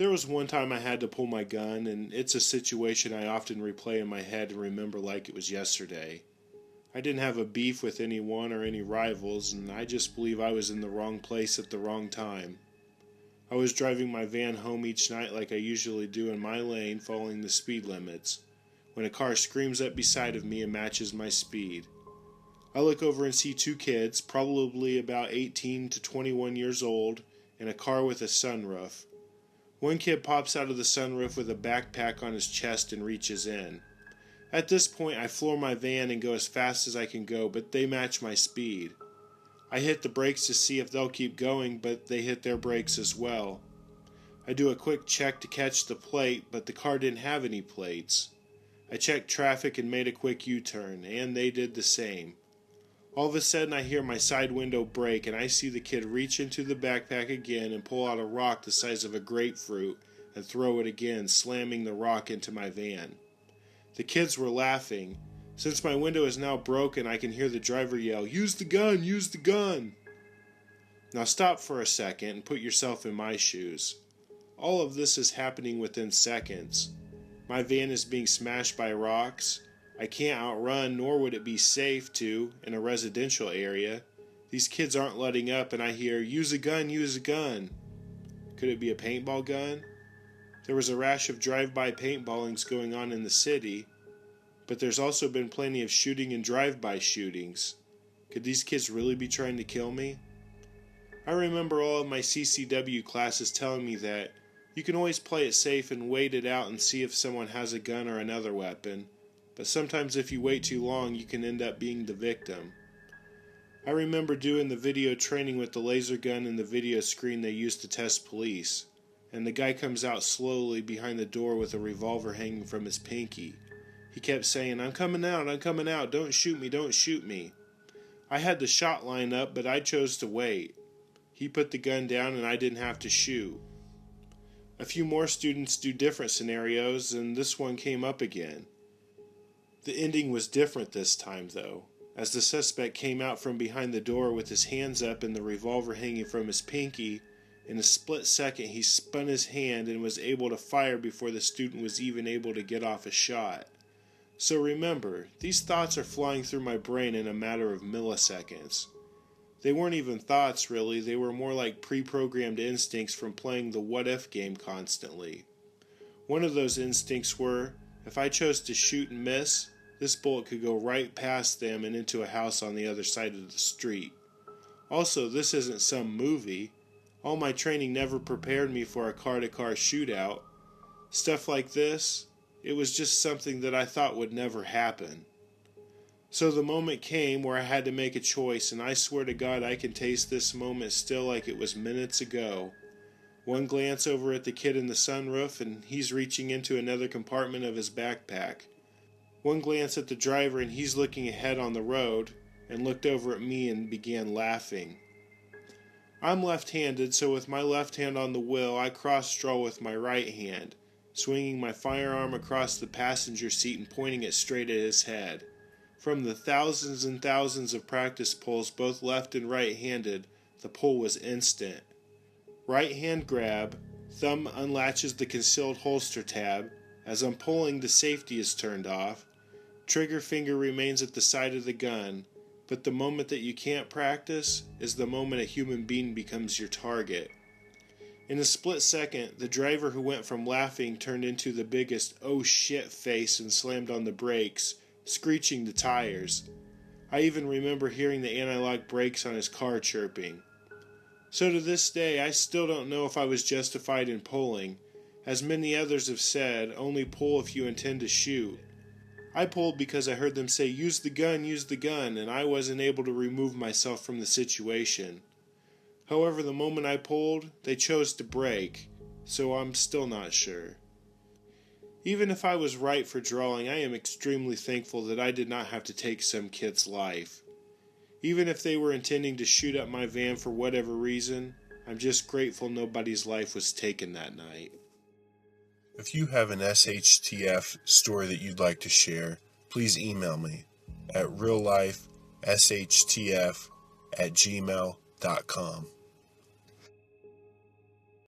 There was one time I had to pull my gun, and it's a situation I often replay in my head and remember like it was yesterday. I didn't have a beef with anyone or any rivals, and I just believe I was in the wrong place at the wrong time. I was driving my van home each night like I usually do in my lane, following the speed limits, when a car screams up beside of me and matches my speed. I look over and see two kids, probably about 18 to 21 years old, in a car with a sunroof. One kid pops out of the sunroof with a backpack on his chest and reaches in. At this point, I floor my van and go as fast as I can go, but they match my speed. I hit the brakes to see if they'll keep going, but they hit their brakes as well. I do a quick check to catch the plate, but the car didn't have any plates. I checked traffic and made a quick U-turn, and they did the same. All of a sudden I hear my side window break, and I see the kid reach into the backpack again and pull out a rock the size of a grapefruit and throw it again, slamming the rock into my van. The kids were laughing. Since my window is now broken, I can hear the driver yell, "Use the gun! Use the gun!" Now stop for a second and put yourself in my shoes. All of this is happening within seconds. My van is being smashed by rocks. I can't outrun, nor would it be safe to, in a residential area. These kids aren't letting up, and I hear, "Use a gun, use a gun." Could it be a paintball gun? There was a rash of drive-by paintballings going on in the city, but there's also been plenty of shooting and drive-by shootings. Could these kids really be trying to kill me? I remember all of my CCW classes telling me that you can always play it safe and wait it out and see if someone has a gun or another weapon. But sometimes if you wait too long, you can end up being the victim. I remember doing the video training with the laser gun and the video screen they used to test police, and the guy comes out slowly behind the door with a revolver hanging from his pinky. He kept saying, I'm coming out, don't shoot me, don't shoot me." I had the shot line up, but I chose to wait. He put the gun down and I didn't have to shoot. A few more students do different scenarios, and this one came up again. The ending was different this time, though, as the suspect came out from behind the door with his hands up and the revolver hanging from his pinky. In a split second, he spun his hand and was able to fire before the student was even able to get off a shot. So remember, these thoughts are flying through my brain in a matter of milliseconds. They weren't even thoughts, really. They were more like pre-programmed instincts from playing the what-if game constantly. One of those instincts were, if I chose to shoot and miss, this bullet could go right past them and into a house on the other side of the street. Also, this isn't some movie. All my training never prepared me for a car-to-car shootout. Stuff like this, it was just something that I thought would never happen. So the moment came where I had to make a choice, and I swear to God I can taste this moment still like it was minutes ago. One glance over at the kid in the sunroof, and he's reaching into another compartment of his backpack. One glance at the driver, and he's looking ahead on the road, and looked over at me and began laughing. I'm left-handed, so with my left hand on the wheel, I cross-draw with my right hand, swinging my firearm across the passenger seat and pointing it straight at his head. From the thousands and thousands of practice pulls, both left and right-handed, the pull was instant. Right hand grab, thumb unlatches the concealed holster tab. As I'm pulling, the safety is turned off. Trigger finger remains at the side of the gun, but the moment that you can't practice is the moment a human being becomes your target. In a split second, the driver who went from laughing turned into the biggest "oh shit" face and slammed on the brakes, screeching the tires. I even remember hearing the anti-lock brakes on his car chirping. So to this day, I still don't know if I was justified in pulling. As many others have said, only pull if you intend to shoot. I pulled because I heard them say, use the gun, and I wasn't able to remove myself from the situation. However, the moment I pulled, they chose to brake, so I'm still not sure. Even if I was right for drawing, I am extremely thankful that I did not have to take some kid's life. Even if they were intending to shoot up my van for whatever reason, I'm just grateful nobody's life was taken that night. If you have an SHTF story that you'd like to share, please email me at reallifeshtf@gmail.com.